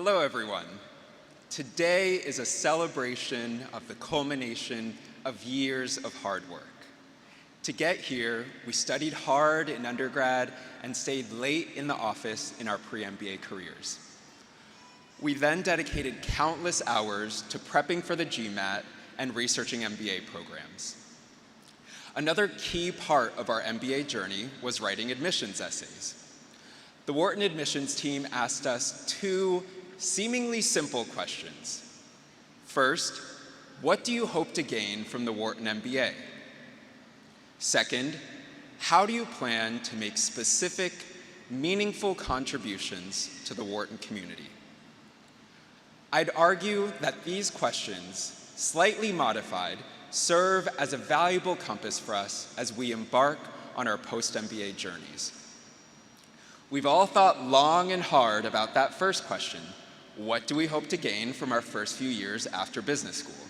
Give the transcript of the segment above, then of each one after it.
Hello, everyone. Today is a celebration of the culmination of years of hard work. To get here, we studied hard in undergrad and stayed late in the office in our pre-MBA careers. We then dedicated countless hours to prepping for the GMAT and researching MBA programs. Another key part of our MBA journey was writing admissions essays. The Wharton admissions team asked us two seemingly simple questions. First, what do you hope to gain from the Wharton MBA? Second, how do you plan to make specific, meaningful contributions to the Wharton community? I'd argue that these questions, slightly modified, serve as a valuable compass for us as we embark on our post-MBA journeys. We've all thought long and hard about that first question. What do we hope to gain from our first few years after business school?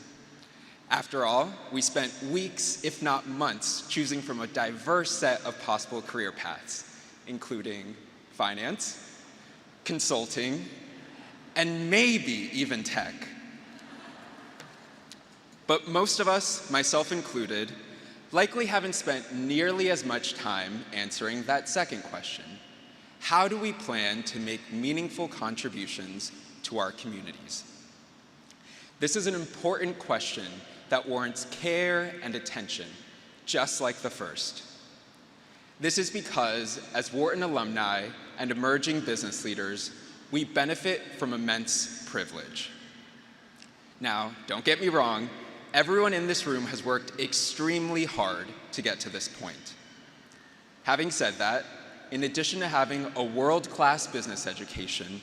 After all, we spent weeks, if not months, choosing from a diverse set of possible career paths, including finance, consulting, and maybe even tech. But most of us, myself included, likely haven't spent nearly as much time answering that second question. How do we plan to make meaningful contributions to our communities? This is an important question that warrants care and attention, just like the first. This is because, as Wharton alumni and emerging business leaders, we benefit from immense privilege. Now, don't get me wrong, everyone in this room has worked extremely hard to get to this point. Having said that, in addition to having a world-class business education,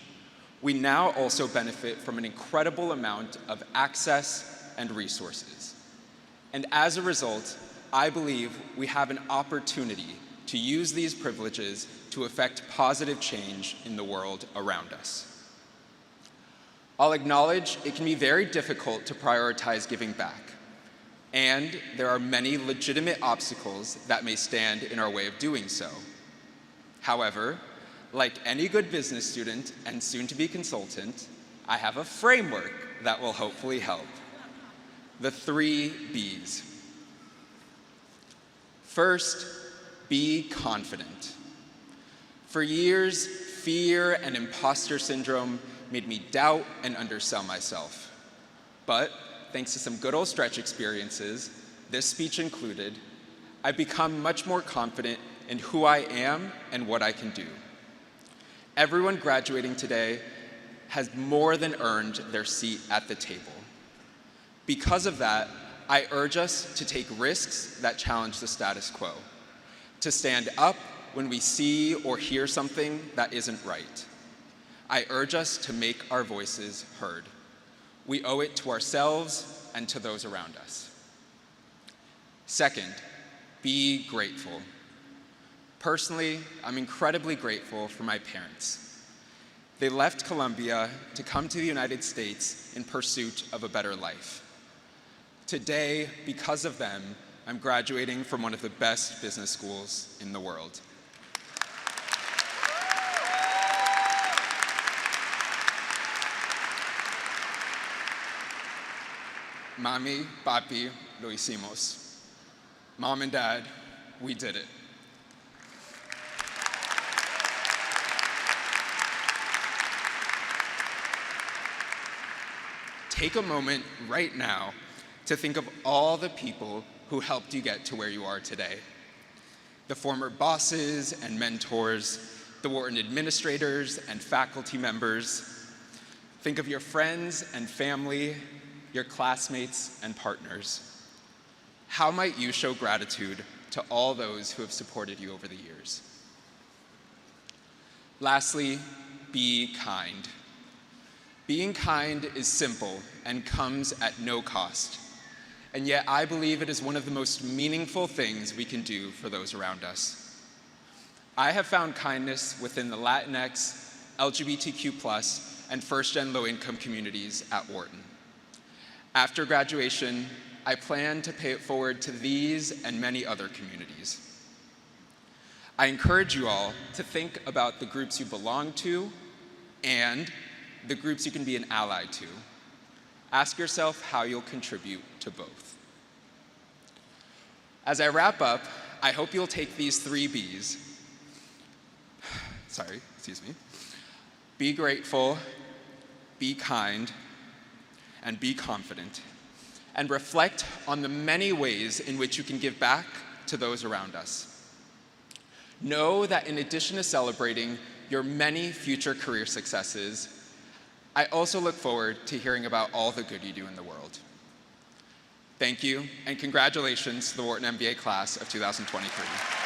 we now also benefit from an incredible amount of access and resources. And as a result, I believe we have an opportunity to use these privileges to affect positive change in the world around us. I'll acknowledge it can be very difficult to prioritize giving back, and there are many legitimate obstacles that may stand in our way of doing so. However, like any good business student and soon-to-be consultant, I have a framework that will hopefully help. The 3 B's. First, be confident. For years, fear and imposter syndrome made me doubt and undersell myself. But thanks to some good old stretch experiences, this speech included, I've become much more confident in who I am and what I can do. Everyone graduating today has more than earned their seat at the table. Because of that, I urge us to take risks that challenge the status quo, to stand up when we see or hear something that isn't right. I urge us to make our voices heard. We owe it to ourselves and to those around us. Second, be grateful. Personally, I'm incredibly grateful for my parents. They left Columbia to come to the United States in pursuit of a better life. Today, because of them, I'm graduating from one of the best business schools in the world. Mami, papi, lo hicimos. Mom and Dad, we did it. Take a moment right now to think of all the people who helped you get to where you are today. The former bosses and mentors, the Wharton administrators and faculty members. Think of your friends and family, your classmates and partners. How might you show gratitude to all those who have supported you over the years? Lastly, be kind. Being kind is simple and comes at no cost. And yet I believe it is one of the most meaningful things we can do for those around us. I have found kindness within the Latinx, LGBTQ+, and first-gen low-income communities at Wharton. After graduation, I plan to pay it forward to these and many other communities. I encourage you all to think about the groups you belong to and the groups you can be an ally to. Ask yourself how you'll contribute to both. As I wrap up, I hope you'll take these 3 Bs. Be grateful, be kind, and be confident, and reflect on the many ways in which you can give back to those around us. Know that in addition to celebrating your many future career successes, I also look forward to hearing about all the good you do in the world. Thank you, and congratulations to the Wharton MBA class of 2023.